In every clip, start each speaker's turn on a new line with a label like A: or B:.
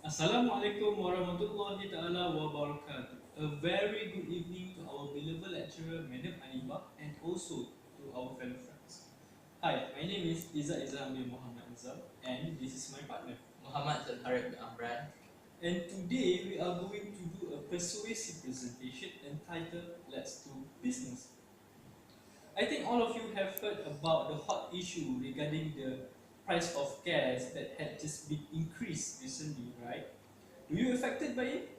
A: Assalamualaikum warahmatullahi taala wabarakatuh. A very good evening to our beloved lecturer, Madam Anibah, and also to our fellow friends. Hi, my name is Izzat bin Muhammad Izzat, and this is my partner.
B: Muhammad Zulharib bin Amran.
A: And today we are going to do a persuasive presentation entitled Let's Do Business. I think all of you have heard about the hot issue regarding the price of gas that had just been increased recently, right? Do you affected by it?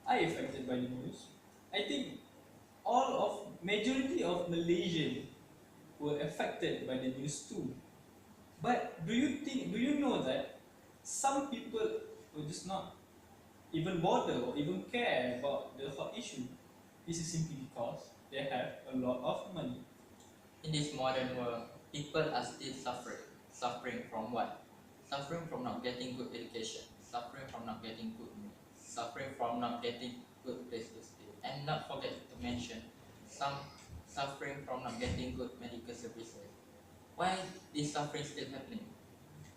A: I affected by the news. I think all of majority of Malaysian were affected by the news too. But do you know that some people will just not even bother or even care about the hot issue? This is simply because they have a lot of money.
B: In this modern world, people are still suffering. Suffering from what? Suffering from not getting good education, suffering from not getting good money, suffering from not getting good place to stay, and not forget to mention some suffering from not getting good medical services. Why this suffering still happening?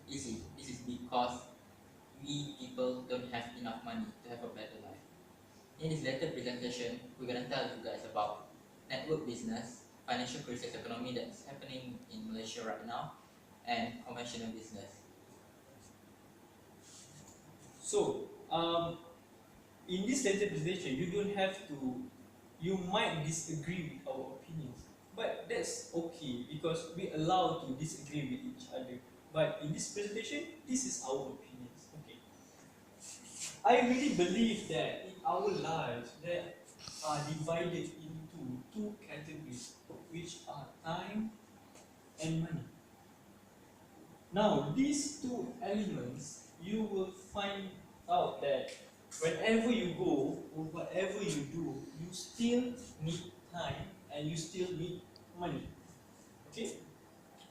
B: Easy. This is because we people don't have enough money to have a better life. In this later presentation, we're going to tell you guys about network business, financial crisis economy that's happening in Malaysia right now, and conventional business.
A: So, in this later presentation, you don't have to, you might disagree with our opinions, but that's okay because we allow to disagree with each other. But in this presentation, this is our opinions. Okay, I really believe that in our lives there are divided into two categories, which are time and money. Now, these two elements, you will find out that whenever you go or whatever you do, you still need time and you still need money. Okay?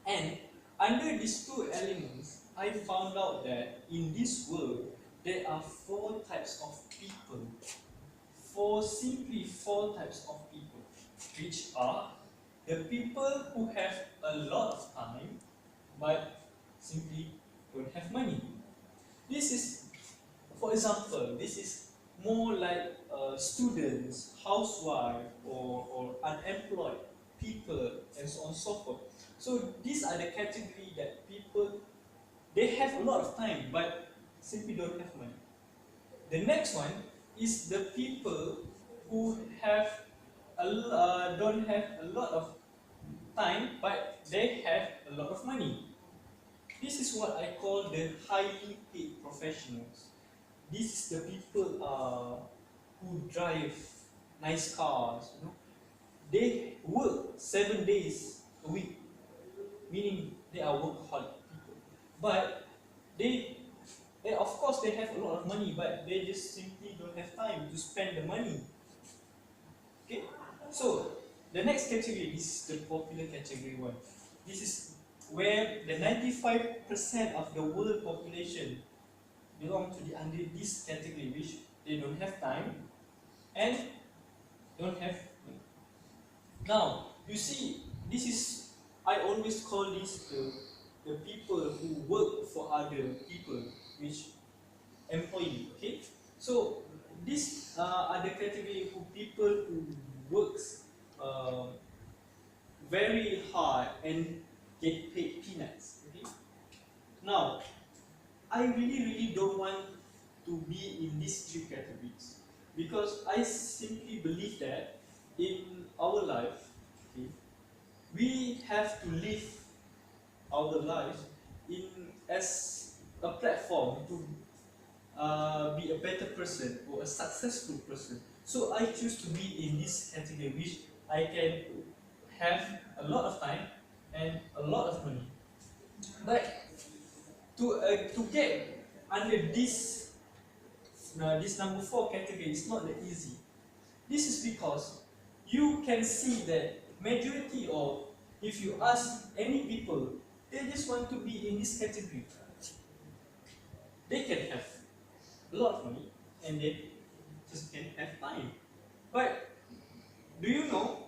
A: And under these two elements, I found out that in this world, there are four types of people. Simply four types of people, which are the people who have a lot of time but simply don't have money. This is, for example, this is more like students, housewife, or unemployed people, and so on and so forth. So these are the category that people, they have a lot of time but simply don't have money. The next one is the people who have don't have a lot of time but they have a lot of money. This is what I call the highly paid professionals. This is the people who drive nice cars. You know, they work 7 days a week, meaning they are workaholic people. But they, of course, they have a lot of money, but they just simply don't have time to spend the money. Okay, so the next category is the popular category one. This is where the 95% of the world population belong to the under this category, which they don't have time and don't have money. Now, you see, this is, I always call this the people who work for other people, which employee. Okay, so these are the category who people who works uh, very hard and get paid peanuts. Okay, now I really don't want to be in these three categories because I simply believe that in our life, okay, we have to live our lives in as a platform to be a better person or a successful person. So I choose to be in this category, which I can have a lot of time and a lot of money. But to get under this number four category is not that easy. This is because you can see that majority of, if you ask any people, they just want to be in this category. They can have a lot of money and they just can have time. But do you know,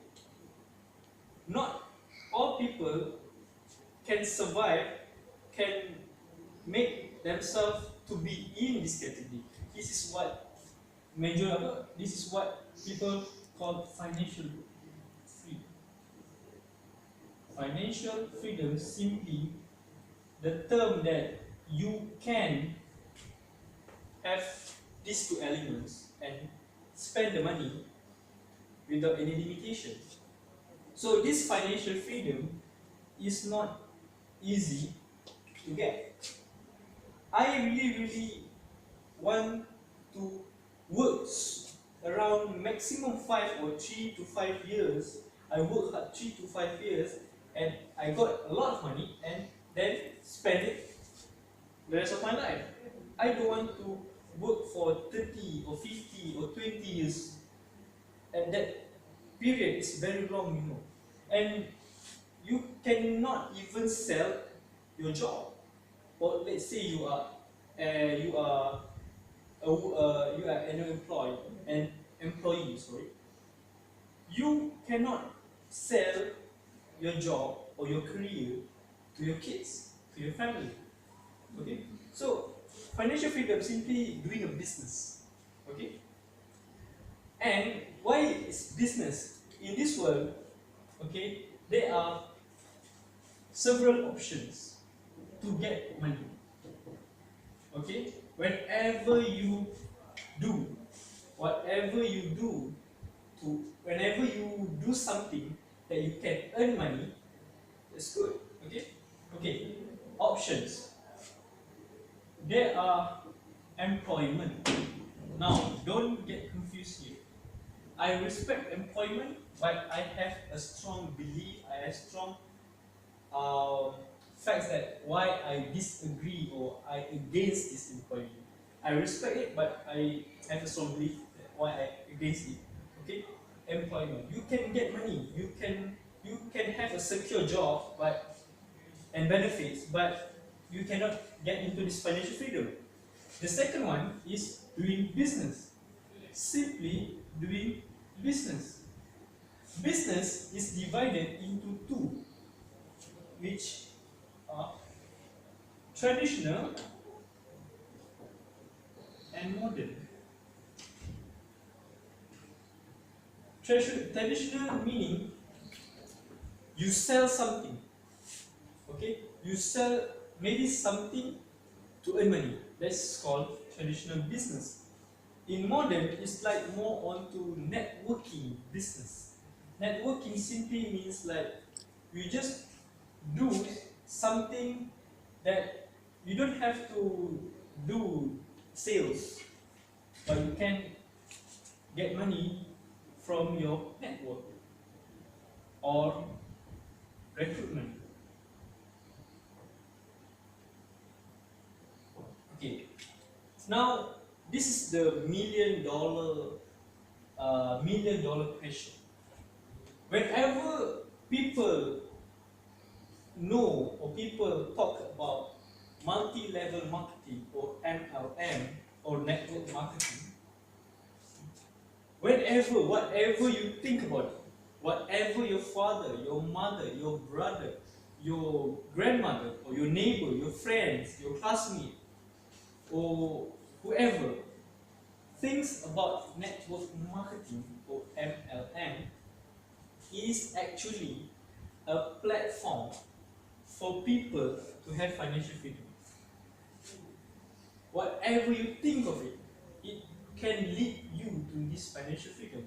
A: not all people can survive, can make themselves to be in this category. This is what this is what people call financial freedom. Financial freedom simply the term that you can have these two elements and spend the money without any limitation. So this financial freedom is not easy to get. I really want to work around maximum 5 or 3 to 5 years. I work hard 3 to 5 years and I got a lot of money and then spend it the rest of my life. I don't want to work for 30 or 50 or 20 years, and that period is very long, you know. And you cannot even sell your job. Or let's say you are you are an employee, sorry. You cannot sell your job or your career to your kids, to your family. Okay? So financial freedom simply doing a business. Okay? And why is business? In this world, okay, there are several options to get money. Okay? Whatever you do whenever you do something that you can earn money, that's good. Okay? Okay. Options. There are employment. Now, don't get confused here. I respect employment, but I have a strong belief, I have strong facts that why I disagree or I against this employment. I respect it, but I have a strong belief that why I against it. Okay, employment. You can get money. You can have a secure job, and benefits, but you cannot get into this financial freedom. The second one is doing business. Simply doing business. Business is divided into two, which are traditional and modern. Traditional meaning you sell something. Okay? You sell maybe something to earn money. That's called traditional business. In modern, it's like more onto networking business. Networking simply means like you just do something that you don't have to do sales, but you can get money from your network or recruitment. Okay, now this is the million dollar question. Whenever people know or people talk about multi-level marketing or MLM or network marketing, whatever you think about it, whatever your father, your mother, your brother, your grandmother, or your neighbor, your friends, your classmate, or whoever thinks about network marketing or MLM is actually a platform for people to have financial freedom. Whatever you think of it, it can lead you to this financial freedom.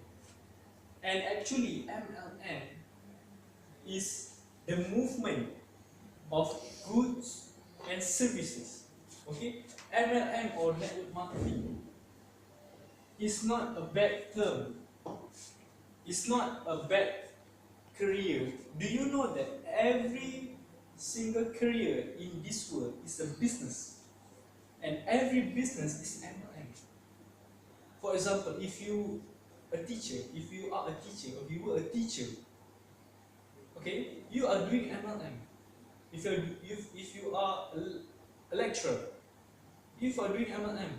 A: And actually, MLM is the movement of goods and services. Okay, MLM or network marketing is not a bad term. It's not a bad career. Do you know that every single career in this world is a business, and every business is MLM? For example, if you are a teacher, if you are a teacher, or if you were a teacher, okay, you are doing MLM. If you are a lecturer, if you are doing MLM,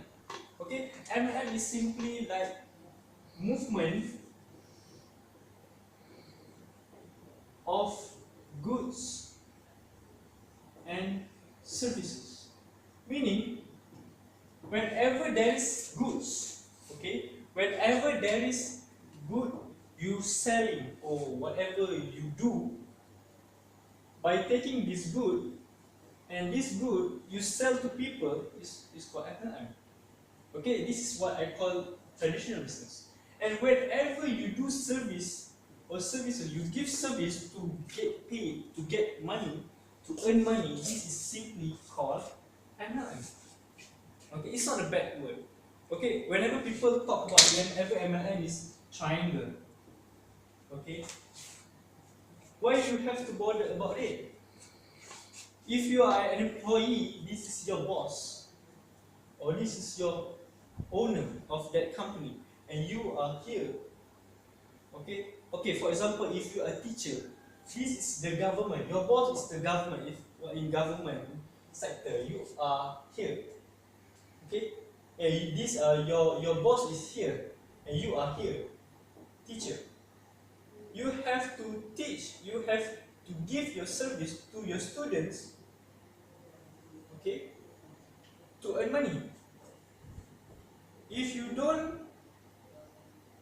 A: okay, MLM is simply like movement of goods and services. Meaning, whenever there is goods, okay, whenever there is good you selling or whatever you do, by taking this good and this good you sell to people is called FNM. Okay, this is what I call traditional business. And whenever you do service or services, you give service to get paid, to get money, to earn money, this is simply called MLM. Okay, it's not a bad word. Okay, whenever people talk about whenever MLM is triangle, okay, why you have to bother about it? If you are an employee, this is your boss, or this is your owner of that company, and you are here. Okay, for example, if you are a teacher, this is the government, your boss is the government. If you are in government sector, you are here. Okay, and this your boss is here, and you are here, teacher. You have to teach, you have to give your service to your students, okay, to earn money. If you don't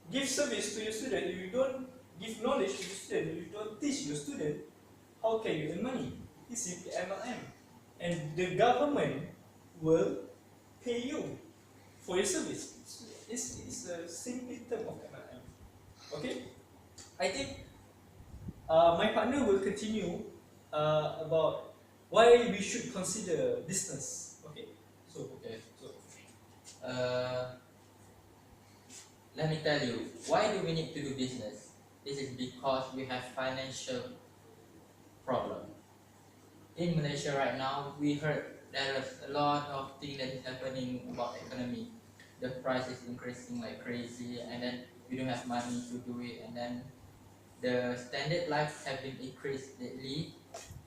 A: give service to your student, if you don't give knowledge to your student, if you don't teach your student, how can you earn money? It's simply MLM. And the government will pay you for your service. It's a simple term of MLM. Okay? I think my partner will continue about why we should consider business. Okay?
B: Okay. Uh, Let me tell you, why do we need to do business? This is because we have financial problem. In Malaysia right now, we heard there is a lot of things that is happening about economy. The price is increasing like crazy, and then we don't have money to do it, and then the standard life have been increased lately.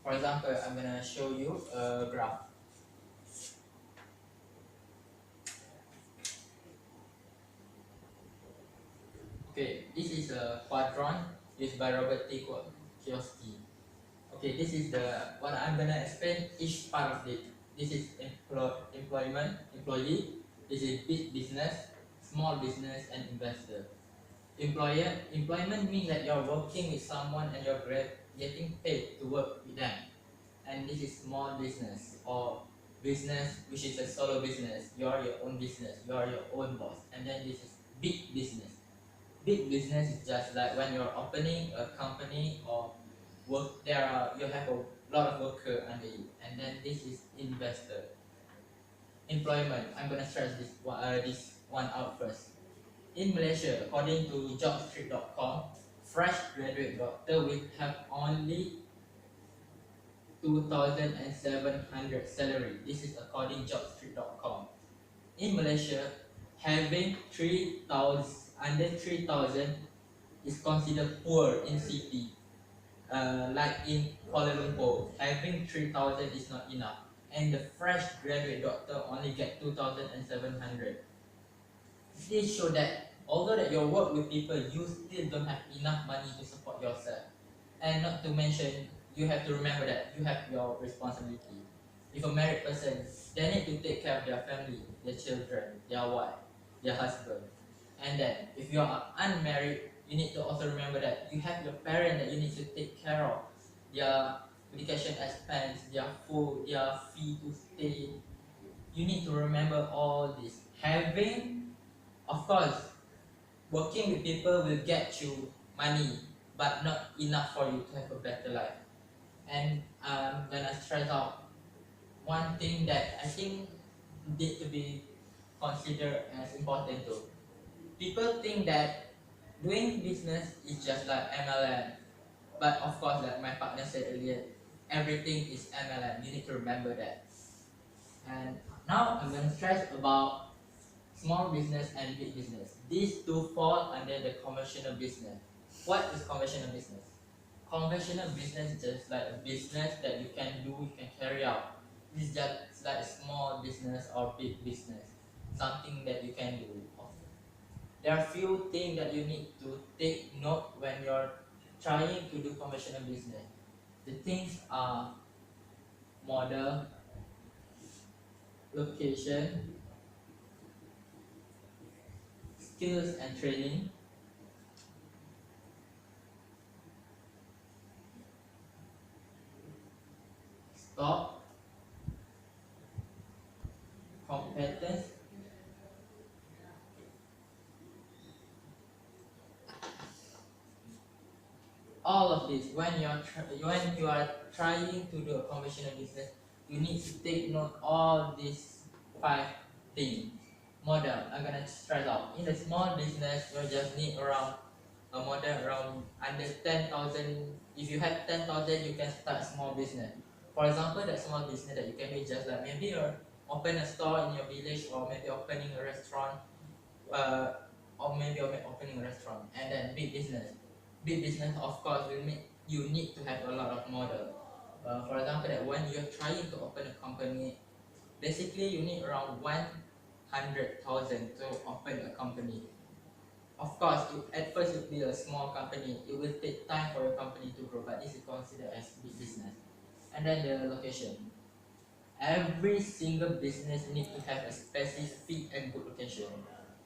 B: For example, I'm gonna show you a graph. Okay, this is a quadrant used by Robert T. Kiyosaki. Okay, this is the what I'm gonna explain each part of it. This is employee. This is big business, small business, and investor. Employment means that you're working with someone and you're getting paid to work with them. And this is small business or business which is a solo business. You're your own business. You're your own boss. And then this is big business. Big business is just like when you're opening a company or work. You have a lot of worker under you, and then this is investor. Employment. I'm gonna stress this one out first. In Malaysia, according to jobstreet.com, fresh graduate doctor will have only 2,700 salary. This is according jobstreet.com. In Malaysia, having 3,000 under 3,000 is considered poor in city. Like in Kuala Lumpur, having 3,000 is not enough, and the fresh graduate doctor only get 2,700. This show that although that you work with people, you still don't have enough money to support yourself. And not to mention, you have to remember that you have your responsibility. If a married person, they need to take care of their family, their children, their wife, their husband. And then, if you are unmarried, you need to also remember that you have your parents that you need to take care of, their education expense, their food, their fee to stay. You need to remember all this. Of course, working with people will get you money, but not enough for you to have a better life. And I'm gonna stress out one thing that I think need to be considered as important too. People think that doing business is just like MLM, but of course, like my partner said earlier, everything is MLM. You need to remember that. And now I'm going to stress about small business and big business. These two fall under the conventional business. What is conventional business? Conventional business is just like a business that you can do, you can carry out. It's just like a small business or big business, something that you can do. There are few things that you need to take note when you're trying to do conventional business. The things are model, location, skills and training, stock, competence, all of this. When you are trying to do a conventional business, you need to take note all these 5 things. Model, I'm gonna stress out. In the small business, you just need around a model around under 10,000. If you have 10,000, you can start small business. For example, that small business that you can be just like maybe you open a store in your village, or maybe opening a restaurant, uh, or maybe opening a restaurant. And then big business of course will make you need to have a lot of model. For example, that when you're trying to open a company, basically you need around 100,000 to open a company. Of course, at first it will be a small company. It will take time for your company to grow, but this is considered as big business. And then the location. Every single business needs to have a specific and good location.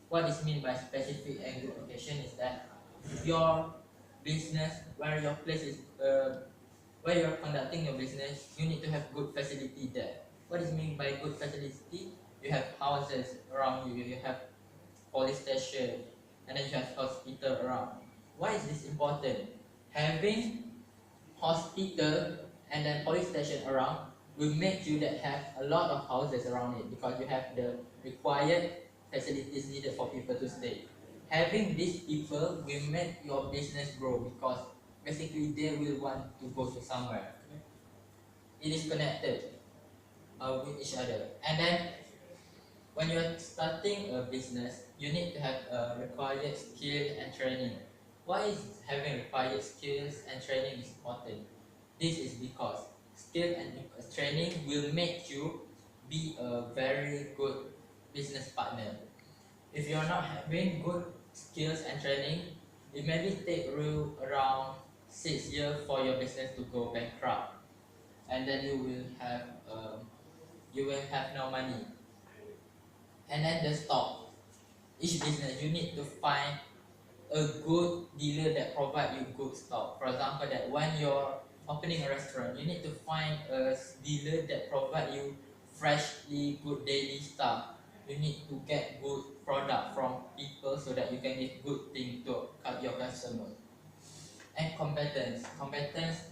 B: What is meant by specific and good location is that your business, where your place is, where you're conducting your business, you need to have good facility there. What is meant by good facility? You have houses around you, you have police station, and then you have hospital around. Why is this important? Having hospital and then police station around will make you that have a lot of houses around it, because you have the required facilities needed for people to stay. Having these people will make your business grow, because basically they will want to go to somewhere. It is connected with each other. And then when you're starting a business, you need to have required skill and training. Why is having required skills and training is important? This is because skill and training will make you be a very good business partner. If you're not having good skills and training, it maybe take you around 6 years for your business to go bankrupt, and then you will have no money. And then the stock. Each business you need to find a good dealer that provide you good stock. For example, that when you're opening a restaurant, you need to find a dealer that provide you freshly good daily stuff. You need to get good product from people so that you can give good thing to your customer. And competence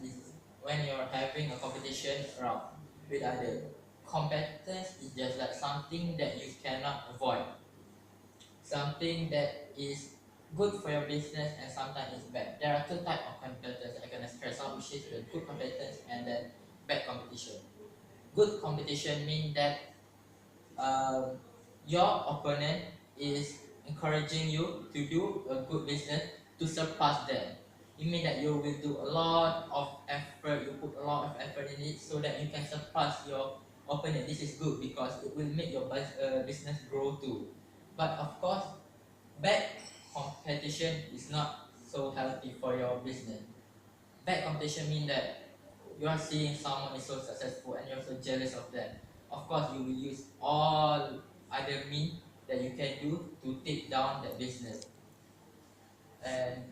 B: is when you're having a competition around with other. Competence is just like something that you cannot avoid, something that is good for your business and sometimes it's bad. There are 2 types of competitors I'm gonna stress out, which is the good competitors and then bad competition. Good competition means that um, your opponent is encouraging you to do a good business to surpass them. It means that you will do a lot of effort, you put a lot of effort in it so that you can surpass your opponent. This is good because it will make your business grow too. But of course, bad competition is not so healthy for your business. Bad competition means that you are seeing someone is so successful and you're so jealous of them. Of course, you will use all other means that you can do to take down that business. And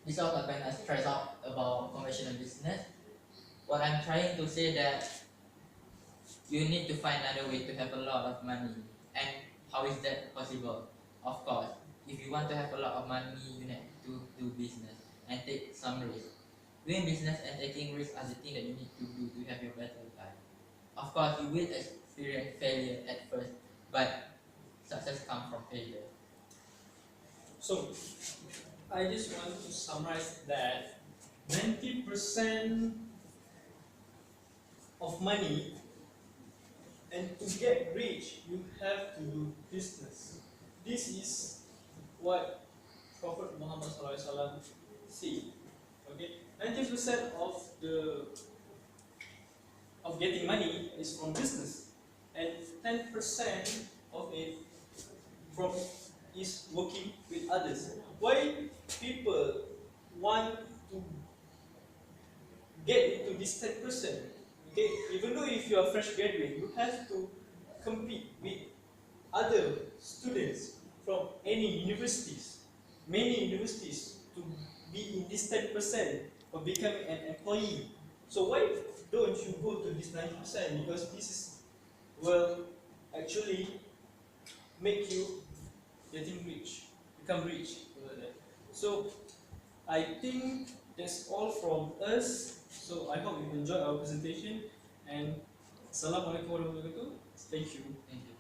B: this is all I'm going to stress out about conventional business. What I'm trying to say that you need to find another way to have a lot of money. And how is that possible? Of course, if you want to have a lot of money, you need to do business and take some risk. Doing business and taking risks are the things that you need to do to have your better life. Of course, you will experience failure at first, but success comes from failure.
A: So, I just want to summarize that 90% of money, and to get rich, you have to do business. This is what Prophet Muhammad SAW said. Okay, 90% of getting money is from business, and 10% of it from is working with others. Why people want to get into this 10%? Okay, even though if you are fresh graduate, you have to compete with other students. from any universities, many universities, to be in this 10% of becoming an employee. So why don't you go to this 90%? Because this is will actually make you getting rich, become rich. So I think that's all from us. So I hope you enjoyed our presentation, and Assalamualaikum warahmatullahi wabarakatuh. Thank you.
B: Thank you.